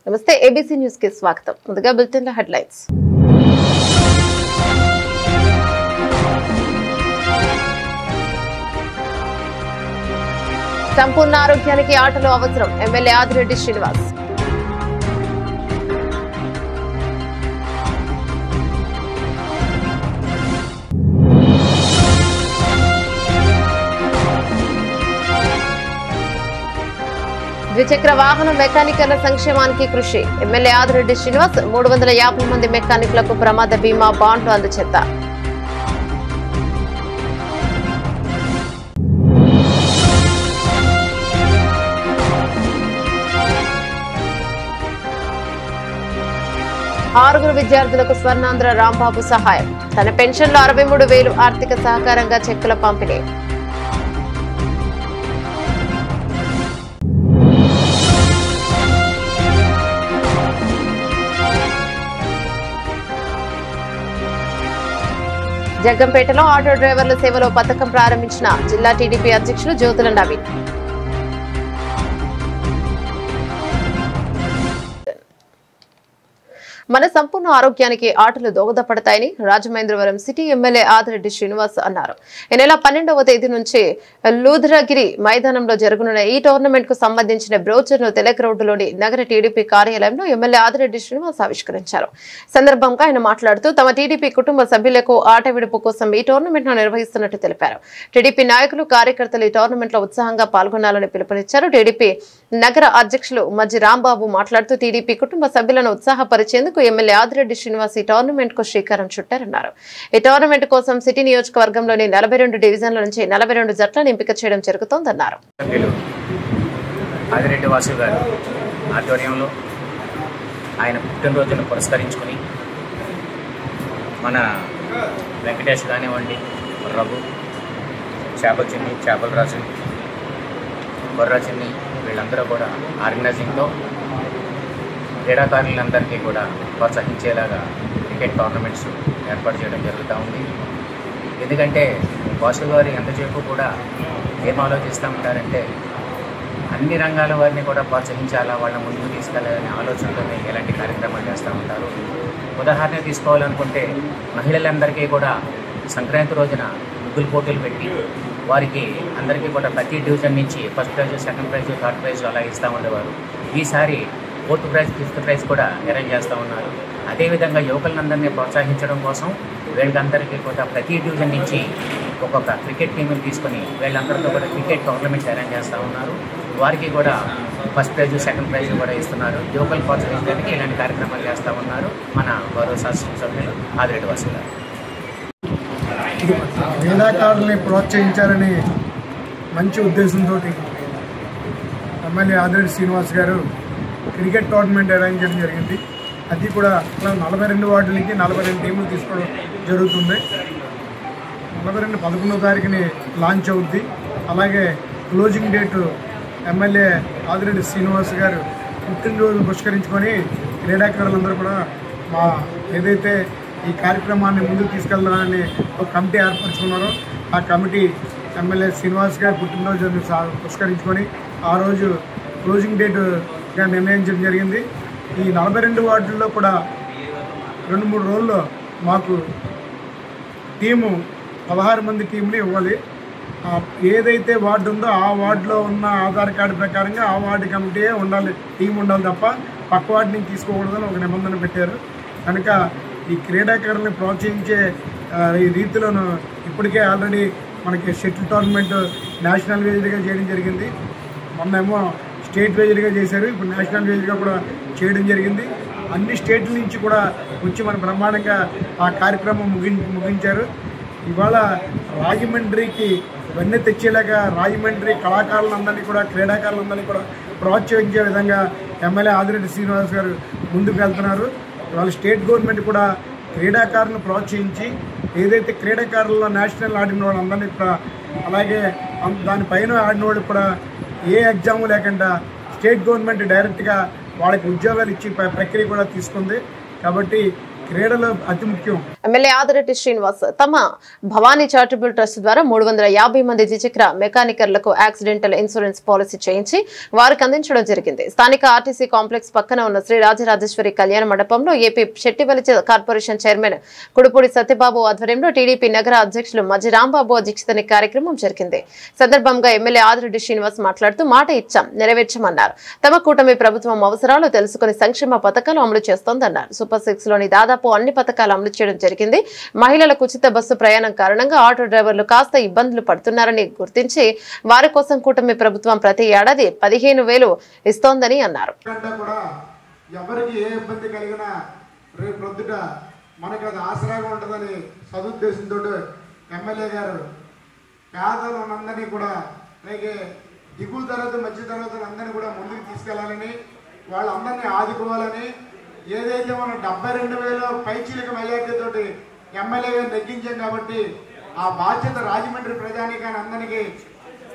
నమస్తే ABC news కి స్వాగతం. ముందుగా బులెటిన్ లో హెడ్లైన్స్. సంపూర్ణ ఆరోగ్యానికి ఆటలు అవసరం. ఎమ్మెల్యే ఆదిరెడ్డి శ్రీనివాస్. ద్విచక్ర వాహన మెకానికల సంక్షేమానికి కృషి. ఎమ్మెల్యే ఆదిరెడ్డి శ్రీనివాస్. 350 మంది మెకానిక్లకు ప్రమాద బీమా బాండ్లు అందజేత. ఆరుగురు విద్యార్థులకు స్వర్ణాంధ్ర రాంబాబు సహాయం. తన పెన్షన్లో 63,000 ఆర్థిక సహకారంగా చెక్కుల పంపిణీ. జగ్గంపేటలో ఆటో డ్రైవర్ల సేవలో పథకం ప్రారంభించిన జిల్లా టీడీపీ అధ్యక్షులు జ్యోతుల నవీన్. మన సంపూర్ణ ఆరోగ్యానికి ఆటలు దోహదపడతాయని రాజమహేంద్రవరం సిటీ ఎమ్మెల్యే ఆదిరెడ్డి శ్రీనివాస్ అన్నారు. ఈ నెల 12వ తేదీ నుంచి లూధ్రగిరి మైదానంలో జరగనున్న ఈ టోర్నమెంట్ కు సంబంధించిన బ్రోచర్ ను తెలక రోడ్డులోని నగర టీడీపీ కార్యాలయంలో ఎమ్మెల్యే ఆదిరెడ్డి శ్రీనివాస్ ఆవిష్కరించారు. సందర్భంగా ఆయన మాట్లాడుతూ తమ టీడీపీ కుటుంబ సభ్యులకు ఆట విడుపు కోసం ఈ టోర్నమెంట్ ను నిర్వహిస్తున్నట్టు తెలిపారు. టీడీపీ నాయకులు కార్యకర్తలు ఈ టోర్నమెంట్ లో ఉత్సాహంగా పాల్గొనాలని పిలుపునిచ్చారు. టీడీపీ నగర అధ్యక్షులు మజ్జి రాంబాబు మాట్లాడుతూ టీడీపీ కుటుంబ సభ్యులను ఉత్సాహపరిచేందుకు ఎమ్మెల్యే ఆదిరెడ్డి శ్రీనివాస్ ఈ టోర్నమెంట్ కు శ్రీకారం చుట్టారన్నారు. ఈ టోర్నమెంట్ కోసం సిటీ నియోజకవర్గంలోని 42 డివిజన్ల నుంచి 42 జట్లను ఎంపిక చేయడం జరుగుతోందన్నారు. ఆదిరెడ్డి వాసు గారు ఆధ్వర్యంలో ఆయన పుట్టినరోజును పురస్కరించుకుని మన వెంకటేష్ కానివ్వండి, రఘు, చేపల చిన్ని, చేపల రాజు, బొర్రా చిన్ని వీళ్ళందరూ కూడా ఆర్గనైజింగ్తో క్రీడాకారులందరికీ కూడా ప్రోత్సహించేలాగా క్రికెట్ టోర్నమెంట్స్ ఏర్పాటు చేయడం జరుగుతూ ఉంది. ఎందుకంటే వాసు గారు ఎంతసేపు కూడా ఏం ఆలోచిస్తూ ఉంటారంటే అన్ని రంగాల వారిని కూడా ప్రోత్సహించాలా, వాళ్ళని ముందుకు తీసుకెళ్లాలనే ఆలోచనతోనే ఇలాంటి కార్యక్రమాలు చేస్తూ ఉంటారు. ఉదాహరణ తీసుకోవాలనుకుంటే మహిళలందరికీ కూడా సంక్రాంతి రోజున ముగ్గులు పోటీలు పెట్టి వారికి అందరికీ కూడా ప్రతి డివిజన్ నుంచి first prize, second prize, third prize అలా ఇస్తూ ఉండేవారు. ఈసారి 4th ప్రైజ్, 5th ప్రైజ్ కూడా అరేంజ్ చేస్తూ ఉన్నారు. అదేవిధంగా యువకులందరినీ ప్రోత్సహించడం కోసం వీళ్ళందరికీ కూడా ప్రతి డివిజన్ నుంచి ఒక్కొక్క క్రికెట్ టీంని తీసుకొని వీళ్ళందరితో కూడా క్రికెట్ టోర్నమెంట్స్ అరేంజ్ చేస్తూ ఉన్నారు. వారికి కూడా ఫస్ట్ ప్రైజ్, సెకండ్ ప్రైజ్ కూడా ఇస్తున్నారు. యువకులు ప్రోత్సహించడానికి ఇలాంటి కార్యక్రమాలు చేస్తూ ఉన్నారు మన గౌరవ శాసనసభ్యులు ఆదిరెడ్డి వాసు గారు. క్రీడాకారుల్ని ప్రోత్సహించాలని మంచి ఉద్దేశంతో ఎమ్మెల్యే ఆదిరెడ్డి శ్రీనివాస్ గారు క్రికెట్ టోర్నమెంట్ అరేంజ్ చేయడం జరిగింది. అది కూడా 42 వార్డులకి 42 టీంలు తీసుకోవడం జరుగుతుంది. 11వ తారీఖుని లాంచ్ అవుద్ది. అలాగే closing date MLA Adireddy Srinivas గారు పుట్టినరోజు పురస్కరించుకొని క్రీడాకారులందరూ కూడా మా ఏదైతే ఈ కార్యక్రమాన్ని ముందుకు తీసుకెళ్లాలని ఒక కమిటీ ఏర్పరచుకున్నారో ఆ కమిటీ ఎమ్మెల్యే శ్రీనివాస్ గారు పుట్టినరోజు పురస్కరించుకొని ఆ రోజు క్లోజింగ్ డేటుగా నిర్ణయించడం జరిగింది. ఈ 42 వార్డుల్లో కూడా 2-3 రోజుల్లో మాకు టీము 16 మంది టీంని ఇవ్వాలి. ఏదైతే వార్డు ఉందో ఆ వార్డులో ఉన్న ఆధార్ కార్డు ప్రకారంగా ఆ వార్డు కమిటీయే ఉండాలి, టీం ఉండాలి తప్ప పక్క వార్డు నుంచి తీసుకోకూడదని ఒక నిబంధన పెట్టారు. కనుక ఈ క్రీడాకారుల్ని ప్రోత్సహించే ఈ రీతిలోనూ ఇప్పటికే ఆల్రెడీ మనకి షటిల్ టోర్నమెంట్ నేషనల్ వేజ్గా చేయడం జరిగింది. మొన్నేమో స్టేట్ వేజ్గా చేశారు, ఇప్పుడు నేషనల్ వేజ్గా కూడా చేయడం జరిగింది. అన్ని స్టేట్ల నుంచి కూడా వచ్చి మన బ్రహ్మాండంగా ఆ కార్యక్రమం ముగించారు. ఇవాళ రాజమండ్రికి వెన్నె తెచ్చేలాగా రాజమండ్రి కళాకారులందరినీ కూడా క్రీడాకారులందరినీ కూడా ప్రోత్సహించే విధంగా ఎమ్మెల్యే ఆదిరెడ్డి శ్రీనివాస్ గారు ముందుకు వెళ్తున్నారు. ఇవాళ స్టేట్ గవర్నమెంట్ కూడా క్రీడాకారులను ప్రోత్సహించి ఏదైతే క్రీడాకారుల్లో నేషనల్ ఆడిన వాళ్ళందరినీ కూడా అలాగే దానిపైన ఆడిన వాళ్ళు కూడా ఏ ఎగ్జామ్ లేకుండా స్టేట్ గవర్నమెంట్ డైరెక్ట్గా వాళ్ళకి ఉద్యోగాలు ఇచ్చి ప్రక్రియ కూడా తీసుకుంది. కాబట్టి క్రీడలు అతి ముఖ్యం. ఎమ్మెల్యే ఆదిరెడ్డి శ్రీనివాస్ తమ భవానీ చారిటబుల్ ట్రస్ట్ ద్వారా 350 మంది ద్విచక్ర మెకానికర్లకు యాక్సిడెంటల్ ఇన్సూరెన్స్ పాలసీ చేయించి వారికి అందించడం జరిగింది. స్థానిక ఆర్టీసీ కాంప్లెక్స్ పక్కన ఉన్న శ్రీ రాజరాజేశ్వరి కళ్యాణ మండపంలో ఏపీ శెట్టివలచ కార్పొరేషన్ చైర్మన్ కుడుపూడి సత్యబాబు ఆధ్వర్యంలో టీడీపీ నగర అధ్యక్షులు మజ్జి రాంబాబు అధ్యక్షతన కార్యక్రమం జరిగింది. సందర్భంగా ఎమ్మెల్యే ఆదిరెడ్డి శ్రీనివాస్ మాట్లాడుతూ మాట ఇచ్చాం నెరవేర్చమన్నారు. తమ కూటమి ప్రభుత్వం అవసరాలు తెలుసుకుని సంక్షేమ పథకాలు అమలు చేస్తోందన్నారు. సూపర్ 6 లోని దాదాపు అన్ని పథకాలు అమలు చేయడం జరిగింది. మహిళలకు ఉచిత బస్సు ప్రయాణం కారణంగా ఆటో డ్రైవర్లు కాస్త ఇబ్బందులు పడుతున్నారని గుర్తించి వారి కోసం కూటమి ప్రభుత్వం ప్రతి ఏడాది 15,000 ఇస్తోందని అన్నారు. ఎవరికి ఏ ఇబ్బంది కలిగినా రేపు ప్రొద్దుట మనకు అది ఆసరాగా ఉంటుందని సదుద్దేశంతో ఎమ్మెల్యే గారు పేదలందరినీ కూడా అలాగే దిగువ తరగతి మధ్య తరగతులందరినీ కూడా ముందుకు తీసుకెళ్లాలని వాళ్ళందరినీ ఆదుకోవాలని ఏదైతే మనం 72,000 పైచీలిక మెజార్టీతోటి ఎమ్మెల్యే గారు నెగ్గించాం కాబట్టి ఆ బాధ్యత రాజమండ్రి ప్రజానీకాన్ని అందరికీ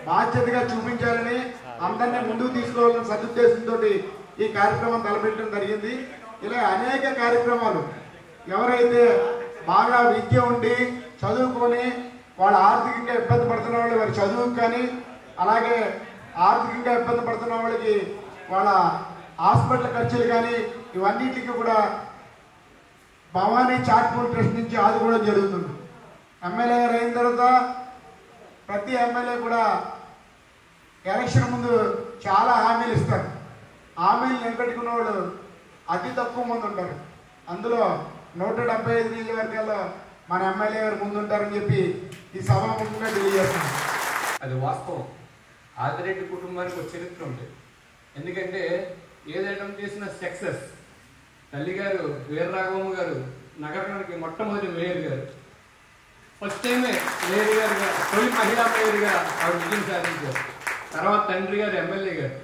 బాధ్యతగా చూపించాలని అందరినీ ముందుకు తీసుకోవాలని సదుద్దేశంతో ఈ కార్యక్రమం తలపెట్టడం జరిగింది. ఇలా అనేక కార్యక్రమాలు ఎవరైతే బాగా విద్య ఉండి చదువుకొని వాళ్ళు ఆర్థికంగా ఇబ్బంది పడుతున్న వాళ్ళు వారి చదువుకు కానీ అలాగే ఆర్థికంగా ఇబ్బంది పడుతున్న వాళ్ళకి వాళ్ళ హాస్పిటల్ ఖర్చులు కానీ ఇవన్నిటికీ కూడా భవానీ చారిటబుల్ ట్రస్ట్ నుంచి ఆదుకోవడం జరుగుతుంది. ఎమ్మెల్యే గారు అయిన తర్వాత ప్రతి ఎమ్మెల్యే కూడా ఎలక్షన్ ముందు చాలా హామీలు ఇస్తారు. హామీలు నిలబెట్టుకున్న వాళ్ళు అతి తక్కువ మంది ఉంటారు. అందులో 175 నియోజకవర్గాల్లో మన ఎమ్మెల్యే గారు ముందుంటారని చెప్పి ఈ సభాముఖంగా తెలియజేస్తున్నాం. అది వాస్తవం. ఆదిరెడ్డి కుటుంబానికి ఒక చరిత్ర ఉంది. ఎందుకంటే ఏదైనా చేసిన సక్సెస్ తల్లిగారు వీరరాఘవమ్మ గారు నగరానికి మొట్టమొదటి మేయర్ గారు, ఫస్ట్ టైమే మేయర్ గారుగా తొలి మహిళా మేయర్గా ఆవిడ విజయం సాధించారు. తర్వాత తండ్రి గారు ఎమ్మెల్యే గారు,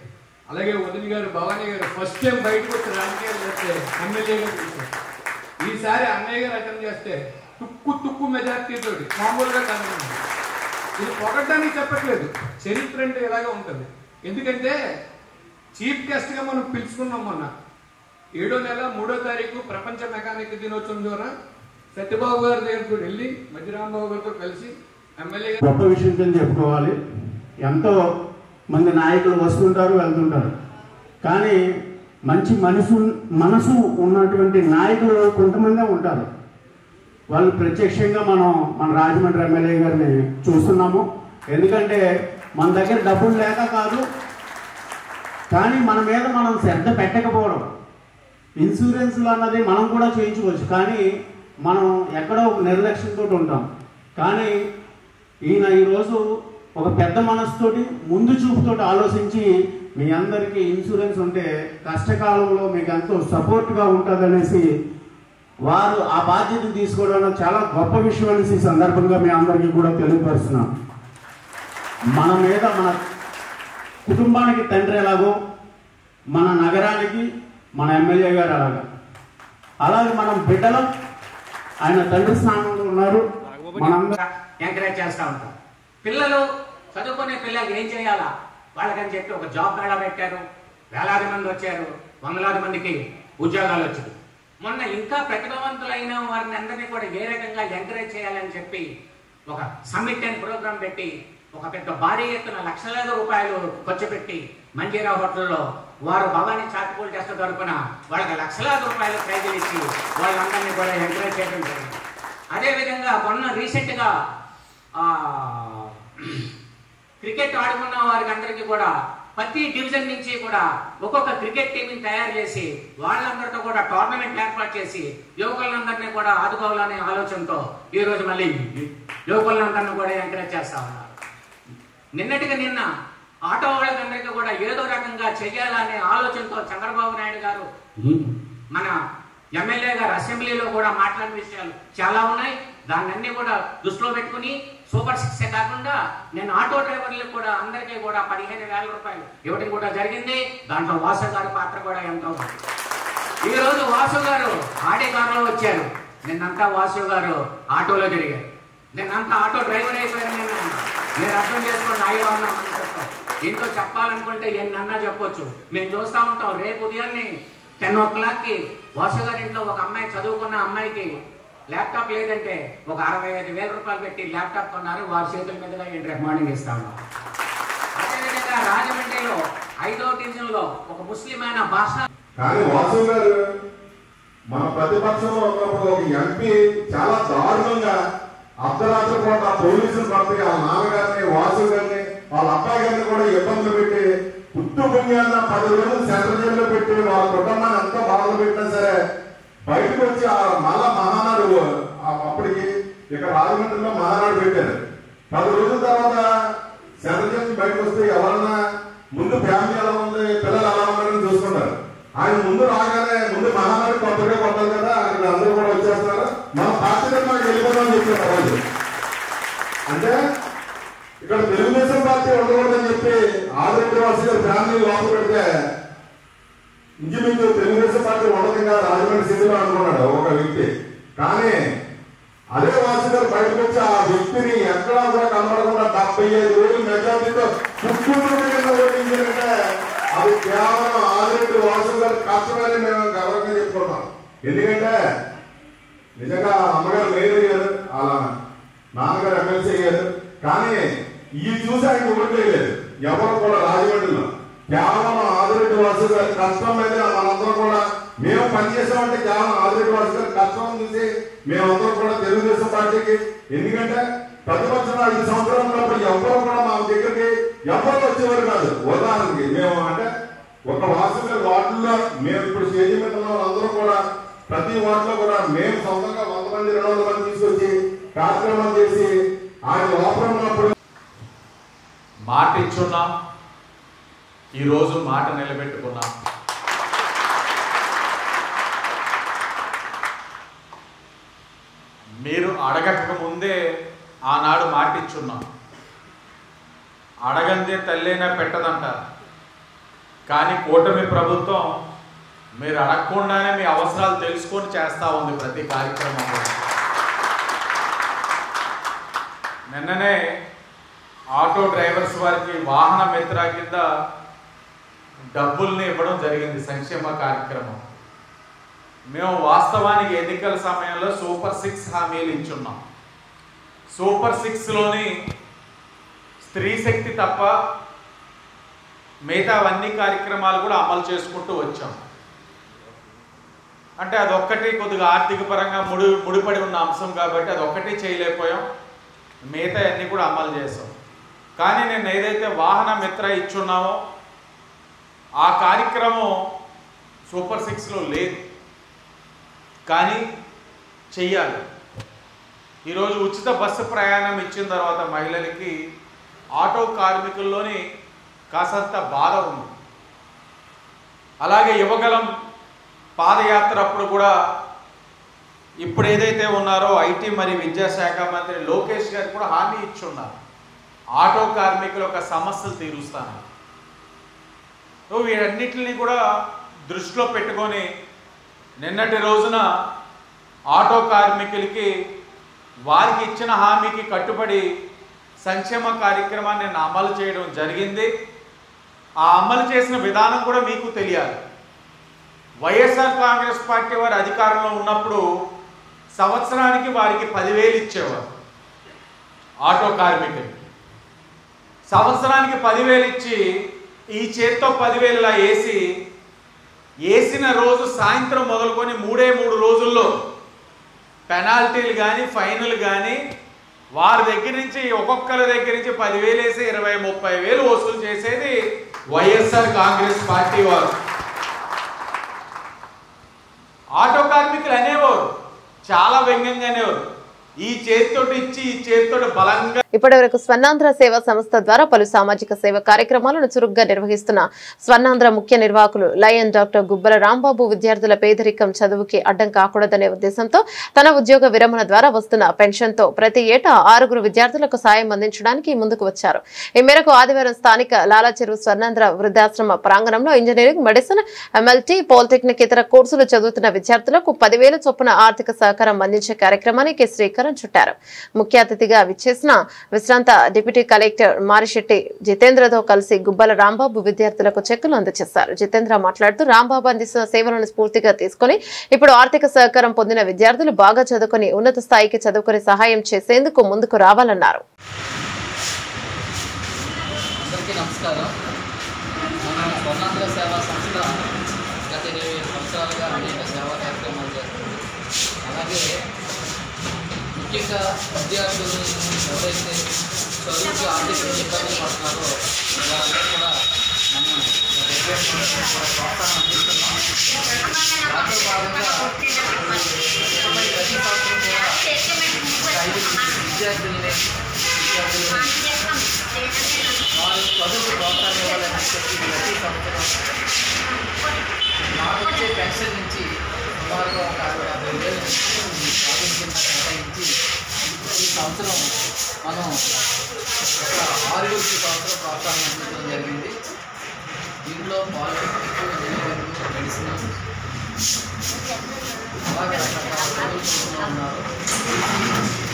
అలాగే వదిలి గారు భవానీ గారు ఫస్ట్ టైం బయటకు వచ్చి రాజకీయాలు చేస్తే ఎమ్మెల్యేగా చూశారు. ఈసారి అన్నయ్య గారు అటెండ్ చేస్తే తుక్కు మెజార్టీతో మామూలుగా కనుగొన్నారు. ఇది పొగడ్డానికి చెప్పట్లేదు, చరిత్ర అంటే ఇలాగే ఉంటుంది. ఎందుకంటే చీఫ్ గెస్ట్గా మనం పిలుచుకున్నాం. మొన్న 7వ నెల 3వ తారీఖు ప్రపంచ మెకానిక్ దినోత్సవం ద్వారా సత్యబాబు గారి దగ్గరకు వెళ్ళి మజ్జి రాంబాబు గారితో కలిసి ఎమ్మెల్యే గొప్ప విషయం చెప్పుకోవాలి. ఎంతో మంది నాయకులు వస్తుంటారు వెళ్తుంటారు, కానీ మంచి మనసు ఉన్నటువంటి నాయకులు కొంతమందే ఉంటారు. వాళ్ళు ప్రత్యక్షంగా మన రాజమండ్రి ఎమ్మెల్యే గారిని చూస్తున్నాము. ఎందుకంటే మన దగ్గర డబ్బులు లేక కాదు, కానీ మన మీద మనం శ్రద్ధ పెట్టకపోవడం. ఇన్సూరెన్స్లు అన్నది మనం కూడా చేయించుకోవచ్చు, కానీ మనం ఎక్కడో నిర్లక్ష్యంతో ఉంటాం. కానీ ఈయన ఈరోజు ఒక పెద్ద మనసుతోటి ముందు చూపుతోటి ఆలోచించి మీ అందరికీ ఇన్సూరెన్స్ ఉంటే కష్టకాలంలో మీకు ఎంతో సపోర్ట్గా ఉంటుందనేసి వారు ఆ బాధ్యత తీసుకోవడం చాలా గొప్ప విషయం అనేసి ఈ సందర్భంగా మీ అందరికీ కూడా తెలియపరుస్తున్నాం. మన మీద మన కుటుంబానికి తండ్రి ఎలాగో మన నగరానికి మన ఎమ్మెల్యే గారు అలాగే మనం బిడ్డలు ఆయన తండ్రి స్థానంలో ఉన్నారు. మనందరం ఎంకరేజ్ చేస్తూ ఉంటాం. పిల్లలు చదువుకునే పిల్లలకి ఏం చేయాలా వాళ్ళకని చెప్పి ఒక జాబ్ మేళా పెట్టారు. వేలాది మంది వచ్చారు, వందలాది మందికి ఉద్యోగాలు వచ్చాయి. మొన్న ఇంకా ప్రతిభావంతులైన వారిని అందరినీ కూడా ఏ రకంగా ఎంకరేజ్ చేయాలని చెప్పి ఒక సమ్మిట్ అండ్ ప్రోగ్రాం పెట్టి ఒక పెద్ద భారీ ఎత్తున లక్షలాది రూపాయలు ఖర్చు పెట్టి మంజీరా హోటల్లో వారు భవానీ చారిటబుల్ ట్రస్ట్ తరపున వాళ్ళకి లక్షలాది రూపాయలు ప్రైజులు ఇచ్చి వాళ్ళందరినీ కూడా ఎంకరేజ్ చేయడం జరిగింది. అదేవిధంగా మొన్న రీసెంట్గా క్రికెట్ ఆడుకున్న వారికి అందరికీ కూడా ప్రతి డివిజన్ నుంచి కూడా ఒక్కొక్క క్రికెట్ టీంని తయారు చేసి వాళ్ళందరితో కూడా టోర్నమెంట్ ఏర్పాటు చేసి యువకులందరినీ కూడా ఆదుకోవాలనే ఆలోచనతో ఈరోజు మళ్ళీ యువకులందరినీ కూడా ఎంకరేజ్ చేస్తా ఉన్నారు. నిన్నటిగా నిన్న ఆటో వాళ్ళకందరికీ కూడా ఏదో రకంగా చెయ్యాలనే ఆలోచనతో చంద్రబాబు నాయుడు గారు మన ఎమ్మెల్యే గారు అసెంబ్లీలో కూడా మాట్లాడిన విషయాలు చాలా ఉన్నాయి. దాన్ని కూడా దృష్టిలో పెట్టుకుని సూపర్ 6 కాకుండా నేను ఆటో డ్రైవర్లకు కూడా అందరికీ కూడా 15,000 రూపాయలు ఇవ్వడం కూడా జరిగింది. దాంట్లో వాసు గారి పాత్ర కూడా ఎంతో ఉంది. ఈ రోజు వాసు గారు ఆడే కారులో వచ్చారు, నిన్నంతా వాసు గారు ఆటోలో తిరిగారు. నిన్నంతా ఆటో డ్రైవర్ అయిపోయారు. మీరు అర్థం చేసుకోండి. హాయిగా ఉన్నాం. ఇంట్లో చెప్పాలనుకుంటే ఎన్నన్నా చెప్పొచ్చు. మేము చూస్తూ ఉంటాం. రేపు ఉదయాన్నే 10 o'clock వాసు గారి ఇంట్లో ఒక అమ్మాయి చదువుకున్న అమ్మాయికి ల్యాప్టాప్ లేదంటే ఒక 65,000 రూపాయలు పెట్టి ల్యాప్టాప్ కొన్నారు. వారి చేతుల మీదుగా రేపు మార్నింగ్ ఇస్తాము. అదేవిధంగా రాజమండ్రిలో 5వ డివిజన్లో ఒక ముస్లిం అయిన భాష. కానీ వాసు గారు మన ప్రతిపక్షంలో ఉన్నప్పుడు ఒక ఎంపీ చాలా దారుణంగా అర్ధరాత్రి పూట పోలీసులు పంపి వాళ్ళ నాన్నగారిని, వాసు గారిని, వాళ్ళ అబ్బాయి గారిని కూడా ఇబ్బందులు పెట్టి పుట్టు పుణ్యాన్న 10 రోజులు సెంట్రల్ జైల్లో పెట్టి వాళ్ళ కుటుంబాన్ని ఎంతో బాధలు పెట్టినా సరే బయటకు వచ్చి మళ్ళా మహానాడు అప్పటికి ఇక్కడ రాజమండ్రిలో మహానాడు పెట్టారు. 10 రోజుల తర్వాత సెంట్రల్ జైలు బయటకు వస్తే ఎవరన్నా ముందు ఫ్యామిలీ ఎలా ఉంది, పిల్లలు ఎలా ఉన్నారని చూసుకుంటారు. ఆయన ముందు రాగానే ముందు మహానాడు కొత్తగా కొట్టాలి కదా, అక్కడ అందరూ కూడా వచ్చేస్తున్నారు, మన పార్టీ మనకి వెళ్ళిపోదామని చెప్పారు రోజు. అంటే ఇక్కడ తెలుగుదేశం పార్టీ ఉండకూడదని చెప్పి ఆదిరెడ్డి వాసు గారి ఫ్యామిలీ లోపల పెడితే ఇంచుమించు తెలుగుదేశం పార్టీ ఉండదుగా రాజమండ్రి సిటీలో అనుకున్నాడు ఒక వ్యక్తి. కానీ అదే వాసు గారు బయటకు వచ్చి ఆ వ్యక్తిని ఎక్కడా కూడా కనబడకుండా 75,000 మెజార్టీతో ఓటించారంటే అది కేవలం ఆదిరెడ్డి వాసు గారు కష్టమని మేము గర్వంగా చెప్పుకుంటాం. ఎందుకంటే నిజంగా అమ్మగారు మేయర్ అయ్యారు, అలా నాన్నగారు ఎమ్మెల్సీ అయ్యారు. కానీ ఈ చూసి ఆయన ఓట్లేదు ఎవరు కూడా రాజమండ్రిలో. కేవలం ఆదిరెడ్డి వాసు గారి కష్టం మీద మనందరం కూడా మేము పనిచేసామంటే కేవలం ఆదిరెడ్డి వాసు గారి కష్టం చూసి మేమందరం కూడా తెలుగుదేశం పార్టీకి. ఎందుకంటే ప్రతిపక్షం 5 సంవత్సరాల ఉన్నప్పుడు ఎవరు కూడా మా దగ్గరికి ఎవరు వచ్చేవారు కాదు. ఉదాహరణకి మేము అంటే ఒక వాసు గారి వార్డుల్లో మేము ఇప్పుడు స్టేజీ మీద ఉన్న వాళ్ళందరూ కూడా ప్రతి వార్డులో కూడా మేము సొంతంగా 100 మంది 200 మంది తీసుకొచ్చి కార్యక్రమం చేసి ఆయన లోపల ఉన్నప్పుడు మాట ఇచ్చున్నాం, ఈరోజు మాట నిలబెట్టుకున్నాం. మీరు అడగక ముందే ఆనాడు మాట ఇచ్చున్నాం. అడగందే తల్లైనా పెట్టదంటారు. కానీ కూటమి ప్రభుత్వం మీరు అడగకుండానే మీ అవసరాలు తెలుసుకొని చేస్తూ ఉంది ప్రతి కార్యక్రమంలో. నిన్ననే ఆటో డ్రైవర్స్ వారికి వాహన మిత్ర కింద డబ్బుల్ని ఇవ్వడం జరిగింది, సంక్షేమ కార్యక్రమం. మేము వాస్తవానికి ఎన్నికల సమయంలో సూపర్ 6 హామీలు ఇచ్చున్నాం. సూపర్ 6లోని స్త్రీ శక్తి తప్ప మిగతా అన్ని కార్యక్రమాలు కూడా అమలు చేసుకుంటూ వచ్చాం. అంటే అదొక్కటి కొద్దిగా ఆర్థిక పరంగా ముడిపడి ఉన్న అంశం కాబట్టి అదొక్కటి చేయలేకపోయాం. మిగతా అన్నీ కూడా అమలు చేసాం. కానీ నేను ఏదైతే వాహన మిత్ర ఇచ్చున్నామో ఆ కార్యక్రమం సూపర్ 6లో లేదు, కానీ చెయ్యాలి. ఈరోజు ఉచిత బస్సు ప్రయాణం ఇచ్చిన తర్వాత మహిళలకి ఆటో కార్మికుల్లోని కాసంత బాధ ఉంది. అలాగే యువగలం పాదయాత్ర అప్పుడు కూడా ఇప్పుడు ఏదైతే ఉన్నారో ఐటీ మరియు విద్యాశాఖ మంత్రి లోకేష్ గారు కూడా హామీ ఇచ్చి ఉన్నారు, ఆటో కార్మికుల యొక్క సమస్యలు తీరుస్తాను. వీటన్నిటిని కూడా దృష్టిలో పెట్టుకొని నిన్నటి రోజున ఆటో కార్మికులకి వారికి ఇచ్చిన హామీకి కట్టుబడి సంక్షేమ కార్యక్రమాన్ని నేను అమలు చేయడం జరిగింది. ఆ అమలు చేసిన విధానం కూడా మీకు తెలియాలి. వైఎస్ఆర్ కాంగ్రెస్ పార్టీ వారు అధికారంలో ఉన్నప్పుడు సంవత్సరానికి వారికి 10,000 ఇచ్చేవారు. ఆటో కార్మికులు సంవత్సరానికి 10,000 ఇచ్చి ఈ చేత్తో 10,000 ఇలా వేసిన రోజు సాయంత్రం మొదలుకొని 3 రోజుల్లో పెనాల్టీలు కానీ ఫైన్లు కానీ వారి దగ్గర నుంచి ఒక్కొక్కరి దగ్గర నుంచి 10,000 వేసి 20-30,000 వసూలు చేసేది వైఎస్ఆర్ కాంగ్రెస్ పార్టీ వారు. ఆటో కార్మికులు అనేవారు, చాలా వ్యంగ్యంగా అనేవారు, ఈ చేతితోటి ఇచ్చి ఈ చేతితోటి బలంగా. ఇప్పటివరకు స్వర్ణాంధ్ర సేవా సంస్థ ద్వారా పలు సామాజిక సేవ కార్యక్రమాలను చురుగ్గా నిర్వహిస్తున్న స్వర్ణాంధ్ర ముఖ్య నిర్వాహకులు లయన్ డాక్టర్ గుబ్బల రాంబాబు విద్యార్థుల పేదరికం చదువుకి అడ్డం కాకూడదనే ఉద్దేశంతో తన ఉద్యోగ విరమణ ద్వారా వస్తున్న పెన్షన్ తో ప్రతి ఏటా 6 విద్యార్థులకు సాయం అందించడానికి ముందుకు వచ్చారు. ఈ మేరకు ఆదివారం స్థానిక లాలాచెరువు స్వర్ణాంధ్ర వృద్ధాశ్రమ ప్రాంగణంలో ఇంజనీరింగ్, మెడిసిన్, MLT, పాలిటెక్నిక్ ఇతర కోర్సులు చదువుతున్న విద్యార్థులకు 10,000 చొప్పున ఆర్థిక సహకారం అందించే కార్యక్రమానికి శ్రీకారం శ్రీకారం చుట్టారు. ముఖ్య అతిథిగా విచ్చేసిన విశ్రాంత డిప్యూటీ కలెక్టర్ మారిశెట్టి జితేంద్రతో కలిసి గుబ్బల రాంబాబు విద్యార్థులకు చెక్కులు అందజేశారు. జితేంద్ర మాట్లాడుతూ రాంబాబు అందిస్తున్న సేవలను స్ఫూర్తిగా తీసుకుని ఇప్పుడు ఆర్థిక సహకారం పొందిన విద్యార్థులు బాగా చదువుకుని ఉన్నత స్థాయికి చదువుకుని సహాయం చేసేందుకు ముందుకు రావాలన్నారు. నమస్కారం. మన స్వర్ణాంధ్ర సేవా సంస్థ గత 20 సంవత్సరాలుగా అనేక సేవా కార్యక్రమాలు చేస్తుంది. అలాగే ముఖ్యంగా విద్యార్థులు ఎవరైతే చదువుకి ఆర్థిక ఇబ్బందులు పడుతున్నారో వాళ్ళందరూ కూడా మనం ప్రోత్సాహం అందిస్తున్నాం. దాంతో భాగంగా ప్రతి సంవత్సరం కూడా 5 విద్యార్థుల్ని వాళ్ళు చదువుకు ప్రోత్సాహం ఇవ్వాలని చెప్పి ప్రతి సంవత్సరం నాకు వచ్చే పెన్షన్ నుంచి సుమారుగా ఒక 60,000 సాధించిన కేటాయించి ఈ సంవత్సరం మనం ఒక 6 సంవత్సరం ప్రోత్సాహం అందించడం జరిగింది. దీంట్లో పాలిటెక్నిక్, ఇంజనీరింగ్, మెడిసిన్ అలాగే రకరకాల చదువుకుంటూ ఉన్నారు.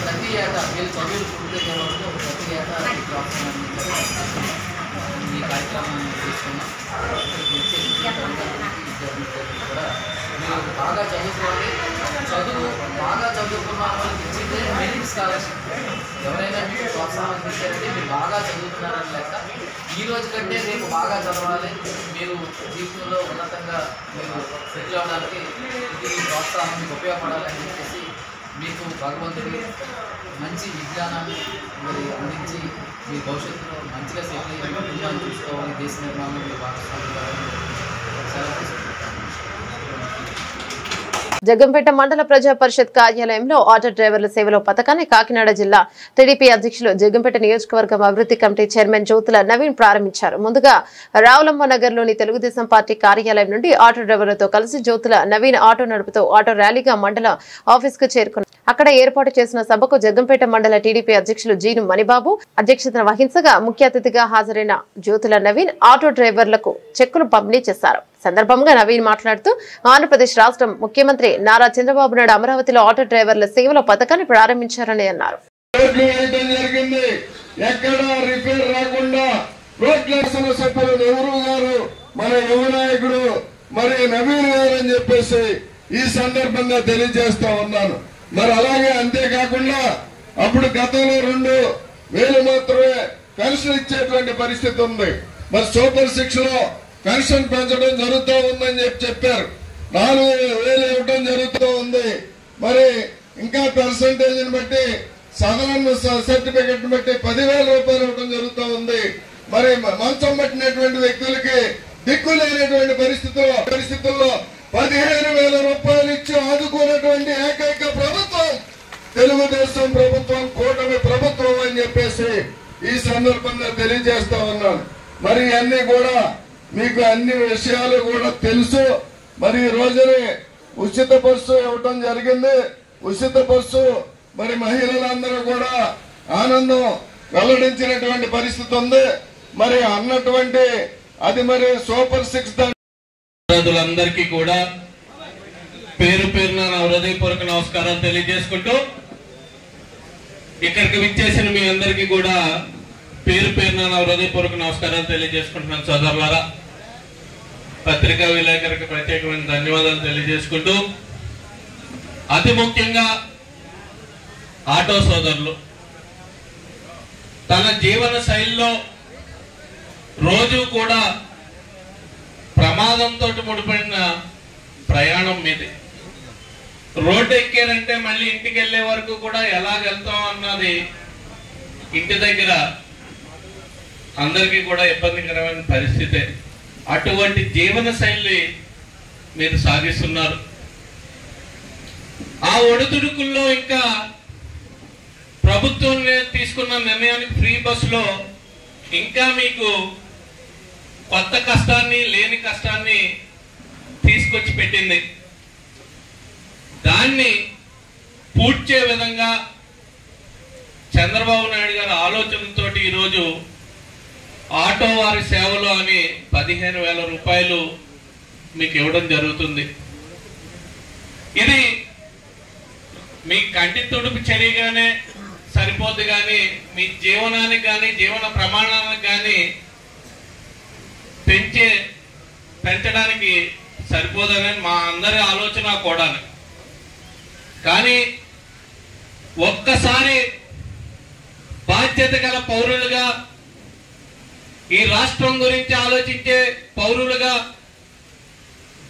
ప్రతి ఏటా వీళ్ళు చదువులు పూర్తయ్యే వరకు ప్రతి ఏటా ఈ ప్రోత్సాహం అందించాలి. ఈ కార్యక్రమాన్ని తీసుకున్నాం. ఇక్కడికి వచ్చే విద్యార్థులు కూడా మీరు బాగా చదువుకోవాలి. చదువు బాగా చదువుకున్న వాళ్ళకి ఇచ్చిందే మెరిట్ స్కాలర్షిప్. ఎవరైనా మీకు ప్రోత్సాహం అందించారంటే మీరు బాగా చదువుతున్నారని లెక్క. ఈ రోజు కంటే రేపు బాగా చదవాలి, మీరు జీవితంలో ఉన్నతంగా మీరు సెటిల్ అవ్వడానికి ఇది ప్రోత్సాహం మీకు ఉపయోగపడాలని చెప్పేసి మీకు భగవంతుడి మంచి విజ్ఞానాన్ని మరి అందించి మీ భవిష్యత్తులో మంచిగా సెటిల్ అయ్యి కుటుంబాన్ని చూసుకోవాలి, దేశ నిర్మాణంలో భాగస్వామ్యం. జగ్గంపేట మండల ప్రజా పరిషత్ కార్యాలయంలో ఆటో డ్రైవర్ల సేవలో పథకాన్ని కాకినాడ జిల్లా టీడీపీ అధ్యక్షులు జగ్గంపేట నియోజకవర్గం అభివృద్ధి కమిటీ చైర్మన్ జ్యోతుల నవీన్ ప్రారంభించారు. ముందుగా రావులమ్మ నగర్ లోని తెలుగుదేశం పార్టీ కార్యాలయం నుండి ఆటో డ్రైవర్లతో కలిసి జ్యోతుల నవీన్ ఆటో నడుపుతూ ఆటో ర్యాలీగా మండల ఆఫీస్ కు చేరుకున్నారు. అక్కడ ఏర్పాటు చేసిన సభకు జగ్గంపేట మండల టీడీపీ అధ్యక్షులు జీను మణిబాబు అధ్యక్షతన వహించగా ముఖ్య అతిథిగా హాజరైన జ్యోతుల నవీన్ ఆటో డ్రైవర్లకు చెక్కులు పంపిణీ చేశారు. సందర్భంగా నవీన్ మాట్లాడుతూ ఆంధ్రప్రదేశ్ రాష్ట్రం ముఖ్యమంత్రి నారా చంద్రబాబు నాయుడు అమరావతిలో ఆటో డ్రైవర్ల సేవల పథకాన్ని ప్రారంభించారని అన్నారు. ఈ సందర్భంగా తెలియజేస్తా ఉన్నాను. మరి అలాగే అంతేకాకుండా అప్పుడు గతంలో 2,000 మాత్రమే పెన్షన్ ఇచ్చేటువంటి పరిస్థితి ఉంది. మరి సూపర్ 6 లో పెన్షన్ పెంచడం జరుగుతూ ఉందని చెప్పారు. 4,000 ఇవ్వడం జరుగుతూ ఉంది. మరి ఇంకా పర్సంటేజ్ని బట్టి సదరన్ సర్టిఫికెట్ బట్టి 10,000 రూపాయలు ఇవ్వడం జరుగుతూ ఉంది. మరి మంచం పట్టినటువంటి వ్యక్తులకి దిక్కు లేనటువంటి పరిస్థితుల్లో 15,000 రూపాయలు ఇచ్చి ఆదుకున్నటువంటి ఏకైక ప్రభుత్వం తెలుగుదేశం ప్రభుత్వం, కూటమి ప్రభుత్వం అని చెప్పేసి ఈ సందర్భంగా తెలియజేస్తా ఉన్నాను. మరి అన్ని కూడా మీకు అన్ని విషయాలు కూడా తెలుసు. మరి ఈ రోజుని ఉచిత బస్సు ఇవ్వటం జరిగింది. ఉచిత బస్సు మరి మహిళలందరూ కూడా ఆనందం వెల్లడించినటువంటి పరిస్థితి ఉంది. మరి అన్నటువంటి అది మరి సూపర్ 6 అందరికీ కూడా పేరు పేరున నా హృదయపూర్వక నమస్కారాలు తెలియజేసుకుంటూ ఇక్కడికి విచ్చేసిన మీ అందరికీ కూడా పేరు పేరున నా హృదయపూర్వక నమస్కారాలు తెలియజేసుకుంటున్నాను. సోదరులారా, పత్రికా విలేకరులకు ప్రత్యేకమైన ధన్యవాదాలు తెలియజేసుకుంటూ అతి ముఖ్యంగా ఆటో సోదరులు తన జీవన శైలిలో రోజు కూడా ప్రమాదంతో ముడిపడిన ప్రయాణం మీది. రోడ్డు ఎక్కారంటే మళ్ళీ ఇంటికి వెళ్లే వరకు కూడా ఎలాగెళ్తాం అన్నది ఇంటి దగ్గర అందరికీ కూడా ఇబ్బందికరమైన పరిస్థితే. అటువంటి జీవన శైలి మీరు సాగిస్తున్నారు. ఆ ఒడిదుడుకుల్లో ఇంకా ప్రభుత్వం తీసుకున్న నిర్ణయానికి ఫ్రీ బస్సులో ఇంకా మీకు కొత్త కష్టాన్ని, లేని కష్టాన్ని తీసుకొచ్చి పెట్టింది. దాన్ని పూడ్చే విధంగా చంద్రబాబు నాయుడు గారి ఆలోచనతో ఈరోజు ఆటో వారి సేవలు అని 15,000 రూపాయలు మీకు ఇవ్వడం జరుగుతుంది. ఇది మీ కంటి తుడుపు చర్యగానే సరిపోద్ది, కానీ మీ జీవనానికి కానీ జీవన ప్రమాణాలకు కానీ పెంచడానికి సరిపోదని మా అందరి ఆలోచన కూడా. కానీ ఒక్కసారి బాధ్యత గల పౌరులుగా, ఈ రాష్ట్రం గురించి ఆలోచించే పౌరులుగా,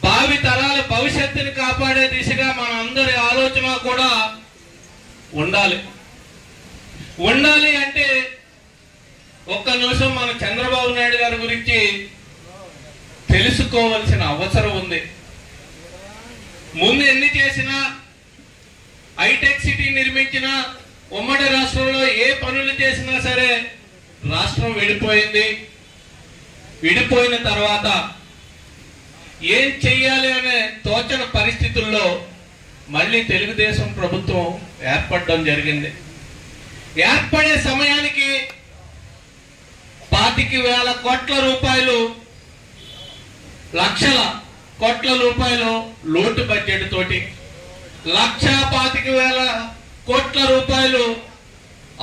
భావి తరాల భవిష్యత్తుని కాపాడే దిశగా మన అందరి ఆలోచన కూడా ఉండాలి. అంటే ఒక్క నిమిషం మన చంద్రబాబు నాయుడు గారి గురించి తెలుసుకోవాల్సిన అవసరం ఉంది. ముందు ఎన్ని చేసినా, హైటెక్ సిటీ నిర్మించిన ఉమ్మడి రాష్ట్రంలో ఏ పనులు చేసినా సరే రాష్ట్రం విడిపోయింది. విడిపోయిన తర్వాత ఏం చెయ్యాలి అనే తోచన పరిస్థితుల్లో మళ్ళీ తెలుగుదేశం ప్రభుత్వం ఏర్పడడం జరిగింది. ఏర్పడే సమయానికి 25,000 కోట్ల రూపాయలు, లక్షల కోట్ల రూపాయలు లోటు బడ్జెట్ తోటి, 1,25,000 కోట్ల రూపాయలు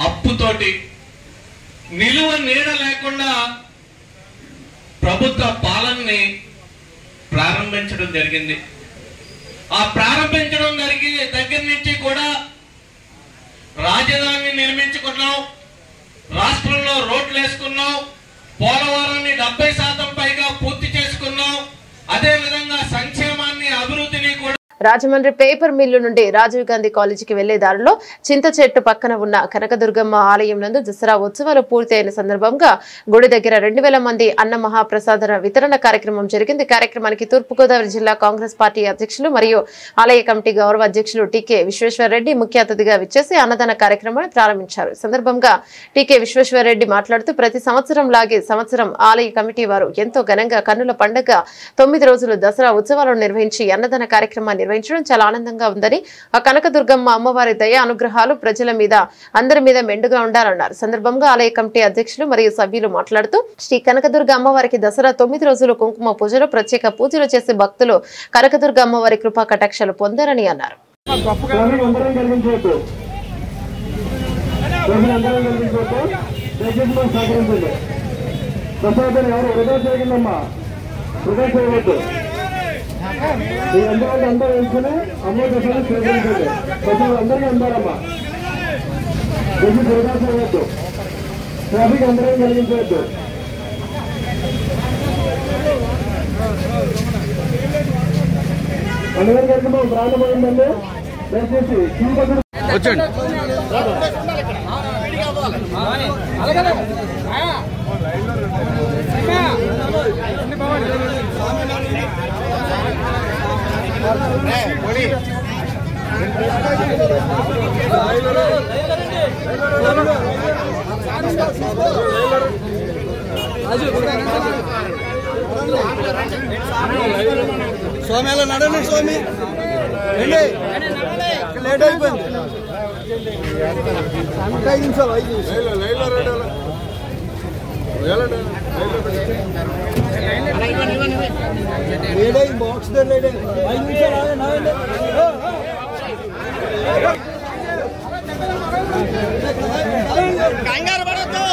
అప్పుతోటి, నిలువ నీడ లేకుండా ప్రభుత్వ పాలనని ప్రారంభించడం జరిగింది. ఆ ప్రారంభించడం దగ్గర నుంచి కూడా రాజధానిని నిర్మించుకున్నాం, రాష్ట్రంలో రోడ్లు వేసుకున్నాం, పోలవరాన్ని 70% పైగా పూర్తి చేసుకున్నాం. అదే విధంగా సంక్షేమాన్ని, అభివృద్ధిని కూడా. రాజమండ్రి పేపర్ మిల్లు నుండి రాజీవ్ గాంధీ కాలేజీకి వెళ్లే దారిలో చింత చెట్టు పక్కన ఉన్న కనకదుర్గమ్మ ఆలయం నందు దసరా ఉత్సవాలు పూర్తి అయిన సందర్భంగా గుడి దగ్గర 2,000 మంది అన్న మహాప్రసాద వితరణ కార్యక్రమం జరిగింది. కార్యక్రమానికి తూర్పుగోదావరి జిల్లా కాంగ్రెస్ పార్టీ అధ్యక్షులు మరియు ఆలయ కమిటీ గౌరవ అధ్యక్షులు టీకే విశ్వేశ్వరరెడ్డి ముఖ్య అతిథిగా విచ్చేసి అన్నదాన కార్యక్రమాన్ని ప్రారంభించారు. సందర్భంగా టీకే విశ్వేశ్వరరెడ్డి మాట్లాడుతూ ప్రతి సంవత్సరం లాగే సంవత్సరం ఆలయ కమిటీ వారు ఎంతో ఘనంగా కన్నుల పండుగ 9 రోజులు దసరా ఉత్సవాలను నిర్వహించి అన్నదాన కార్యక్రమాన్ని నిర్వహించడం చాలా ఆనందంగా ఉందని, ఆ కనకదుర్గమ్మ అమ్మవారి దయ అనుగ్రహాలు ప్రజల మీద అందరి మీద మెండుగా ఉండాలన్నారు. సందర్భంగా ఆలయ కమిటీ అధ్యక్షులు మరియు సభ్యులు మాట్లాడుతూ శ్రీ కనకదుర్గ అమ్మవారికి దసరా 9 రోజులు కుంకుమ పూజలు, ప్రత్యేక పూజలు చేసి భక్తులు కనకదుర్గ అమ్మవారి కృపా కటాక్షాలు పొందారని అన్నారు. అందరూ వేసుకుని అమ్మ దశలు స్వీకరించండి. ప్రజలు అందరికీ అందాలమ్మా. ప్రజలు చేయవద్దు, ట్రాఫిక్ అందరం కలిగించవద్దు. అందరం కలిసి ప్రారంభమైందండి. దయచేసి వచ్చండి. స్వామి అలా నడండి. స్వామి లేట్ అయిపోయింది. 5 నిమిషాలు బాక్స్ లేట్ 5 నిమిషాలు కంగారు పడద్దు.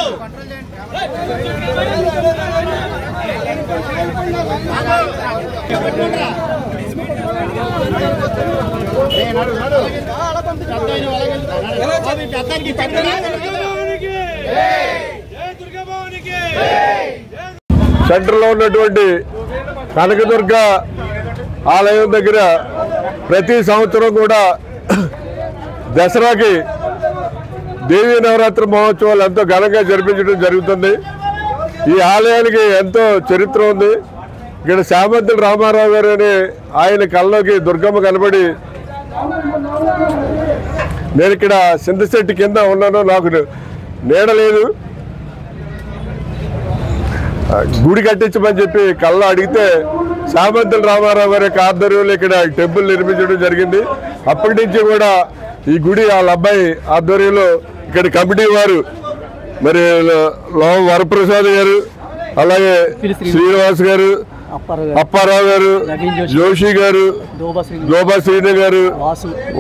సెంటర్లో ఉన్నటువంటి కనకదుర్గ ఆలయం దగ్గర ప్రతి సంవత్సరం కూడా దసరాకి దేవీ నవరాత్రి మహోత్సవాలు ఎంతో ఘనంగా జరిపించడం జరుగుతుంది. ఈ ఆలయానికి ఎంతో చరిత్ర ఉంది. ఇక్కడ శామంతుల రామారావు గారు అని ఆయన కళ్ళలోకి దుర్గమ్మ కనబడి, నేను ఇక్కడ సింధశెట్టి కింద ఉన్నాను, నాకు నీడ లేదు, గుడి కట్టించమని చెప్పి కళ్ళ అడిగితే శామంతుల రామారావు గారి యొక్క ఆధ్వర్యంలో ఇక్కడ టెంపుల్ నిర్మించడం జరిగింది. అప్పటి నుంచి కూడా ఈ గుడి వాళ్ళ అబ్బాయి ఆధ్వర్యంలో ఇక్కడ కమిటీ వారు, మరి లోవ వరప్రసాద్ గారు, అలాగే శ్రీనివాస్ గారు, అప్పారావు గారు, జోషి గారు, దోబా శ్రీను గారు,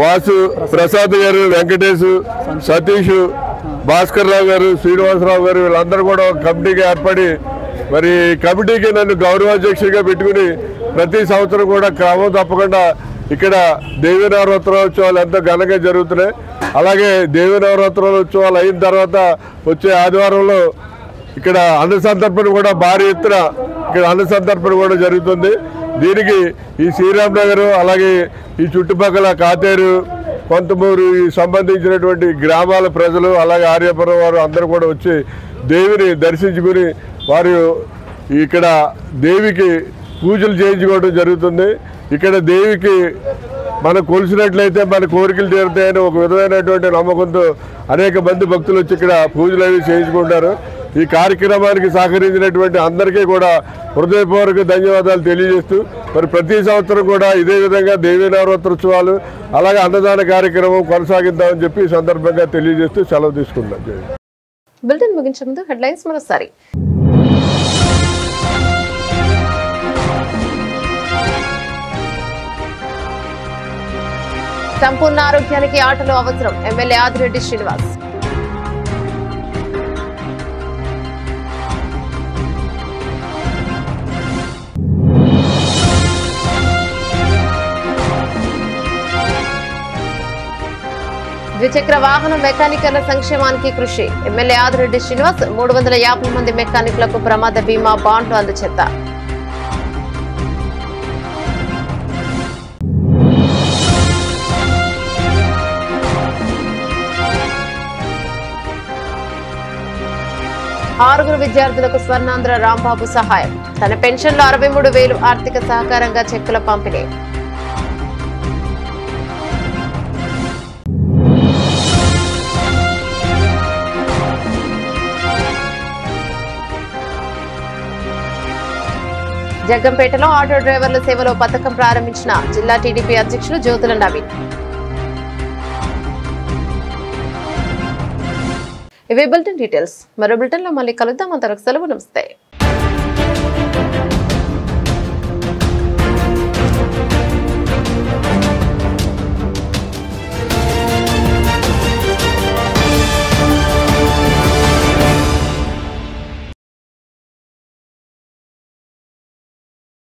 వాసు, ప్రసాద్ గారు, వెంకటేష్, సతీష్, భాస్కర్ రావు గారు, శ్రీనివాసరావు గారు వీళ్ళందరూ కూడా ఒక కమిటీగా ఏర్పడి మరి కమిటీకి నన్ను గౌరవాధ్యక్షుడిగా పెట్టుకుని ప్రతి సంవత్సరం కూడా క్రమం తప్పకుండా ఇక్కడ దేవీ నవరాత్రోత్సవాలు ఎంతో ఘనంగా జరుగుతున్నాయి. అలాగే దేవీ నవరాత్రోత్సవాలు అయిన తర్వాత వచ్చే ఆదివారంలో ఇక్కడ అన్న సంతర్పణ కూడా భారీ ఎత్తున ఇక్కడ అన్న సంతర్పణ కూడా జరుగుతుంది. దీనికి ఈ శ్రీరామ్ నగర్ అలాగే ఈ చుట్టుపక్కల కాతేరు, కొంతమూరు ఈ సంబంధించినటువంటి గ్రామాల ప్రజలు అలాగే ఆర్యాపురం వారు అందరూ కూడా వచ్చి దేవిని దర్శించుకుని వారు ఇక్కడ దేవికి పూజలు చేయించుకోవడం జరుగుతుంది. ఇక్కడ దేవికి మనం కొలిసినట్లయితే మన కోరికలు తీరుతాయని ఒక విధమైనటువంటి నమ్మకంతో అనేక మంది భక్తులు వచ్చి ఇక్కడ పూజలు అవి చేయించుకుంటారు. ఈ కార్యక్రమానికి సహకరించినటువంటి అందరికీ కూడా హృదయపూర్వక ధన్యవాదాలు తెలియజేస్తూ మరి ప్రతి సంవత్సరం కూడా ఇదే విధంగా దేవీ నవరాత్రోత్సవాలు అలాగే అన్నదాన కార్యక్రమం కొనసాగిద్దామని చెప్పి ఈ సందర్భంగా తెలియజేస్తూ సెలవు తీసుకున్నాం. బులెటిన్ ముగించే ముందు హెడ్లైన్స్ మరోసారి. సంపూర్ణ ఆరోగ్యానికి ఆటలు అవసరం, ఎమ్మెల్యే ఆదిరెడ్డి శ్రీనివాస్. ద్విచక్ర వాహన మెకానికర్ల సంక్షేమానికి కృషి, ఎమ్మెల్యే ఆదిరెడ్డి శ్రీనివాస్. 350 మంది మెకానికులకు ప్రమాద బీమా బాండ్లు అందజేత. ఆరుగురు విద్యార్థులకు స్వర్ణాంధ్ర రాంబాబు సహాయం, తన పెన్షన్లో 63,000 ఆర్థిక సహకారంగా చెక్కుల పంపిణీ. జగ్గంపేటలో ఆటో డ్రైవర్ల సేవలో పథకం ప్రారంభించిన జిల్లా టీడీపీ అధ్యక్షులు జ్యోతుల నవీన్. ఇవి బులెటిన్ డీటెయిల్స్. మరో బులెటిన్ లో మళ్ళీ కలుద్దాం. అంతవరకు సెలవు. నమస్తే.